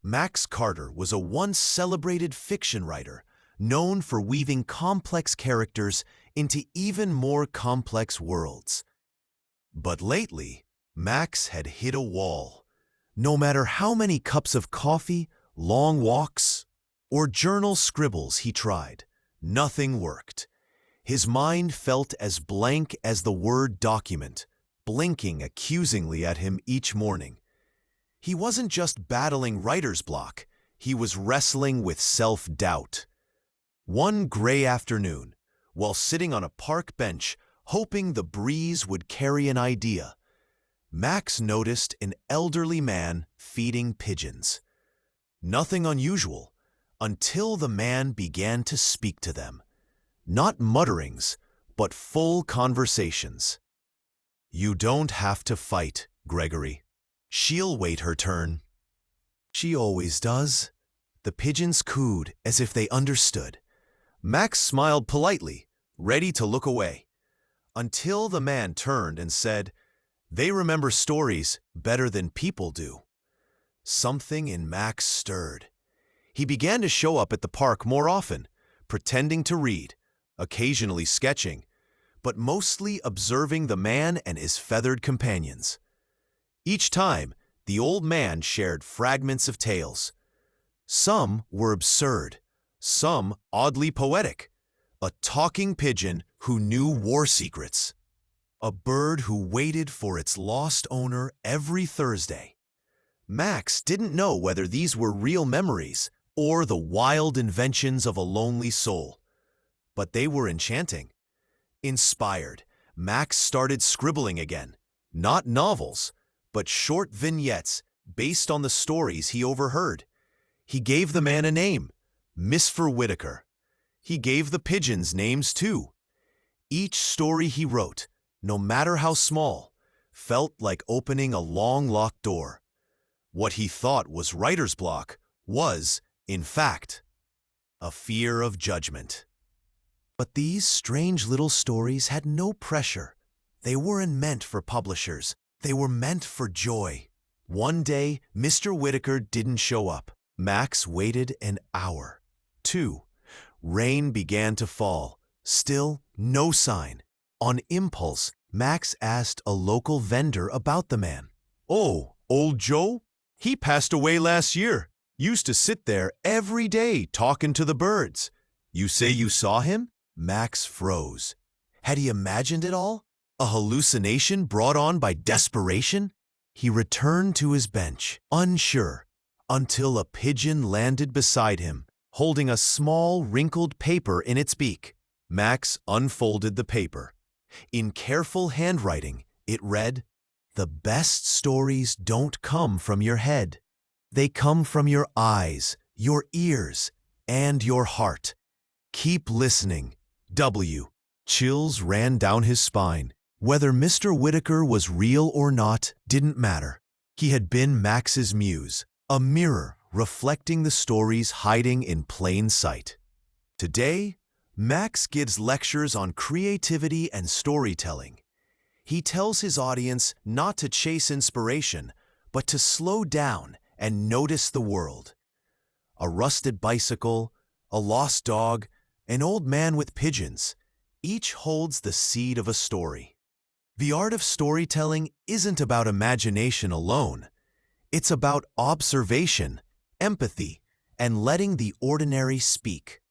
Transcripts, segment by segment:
Max Carter was a once celebrated fiction writer known for weaving complex characters into even more complex worlds. But lately, Max had hit a wall. No matter how many cups of coffee, long walks, or journal scribbles he tried, nothing worked. His mind felt as blank as the word document, blinking accusingly at him each morning. He wasn't just battling writer's block, he was wrestling with self-doubt. One gray afternoon, while sitting on a park bench, hoping the breeze would carry an idea, Max noticed an elderly man feeding pigeons. Nothing unusual, until the man began to speak to them. Not mutterings, but full conversations. "You don't have to fight, Gregory. She'll wait her turn." "She always does." The pigeons cooed as if they understood. Max smiled politely, ready to look away, until the man turned and said, "They remember stories better than people do." Something in Max stirred. He began to show up at the park more often, pretending to read, occasionally sketching, but mostly observing the man and his feathered companions. Each time, the old man shared fragments of tales. Some were absurd, some oddly poetic. A talking pigeon who knew war secrets. A bird who waited for its lost owner every Thursday. Max didn't know whether these were real memories or the wild inventions of a lonely soul. But they were enchanting. Inspired, Max started scribbling again. Not novels, but short vignettes based on the stories he overheard. He gave the man a name, Mr. Whitaker. He gave the pigeons names too. Each story he wrote, no matter how small, felt like opening a long locked door. What he thought was writer's block was, in fact, a fear of judgment. But these strange little stories had no pressure. They weren't meant for publishers. They were meant for joy. One day, Mr. Whitaker didn't show up. Max waited an hour. 2. Rain began to fall. Still, no sign. On impulse, Max asked a local vendor about the man. "Oh, old Joe? He passed away last year. Used to sit there every day talking to the birds. You say you saw him?" Max froze. Had he imagined it all? A hallucination brought on by desperation? He returned to his bench, unsure, until a pigeon landed beside him, holding a small, wrinkled paper in its beak. Max unfolded the paper. In careful handwriting, it read, "The best stories don't come from your head. They come from your eyes, your ears, and your heart. Keep listening. W." Chills ran down his spine. Whether Mr. Whitaker was real or not didn't matter. He had been Max's muse, a mirror reflecting the stories hiding in plain sight. Today, Max gives lectures on creativity and storytelling. He tells his audience not to chase inspiration, but to slow down and notice the world. A rusted bicycle, a lost dog, an old man with pigeons, each holds the seed of a story. The art of storytelling isn't about imagination alone. It's about observation, empathy, and letting the ordinary speak.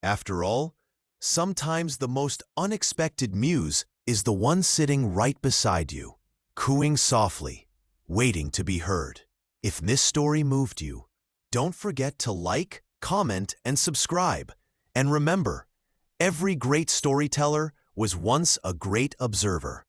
After all, sometimes the most unexpected muse is the one sitting right beside you, cooing softly, waiting to be heard. If this story moved you, don't forget to like, comment, and subscribe. And remember, every great storyteller was once a great observer.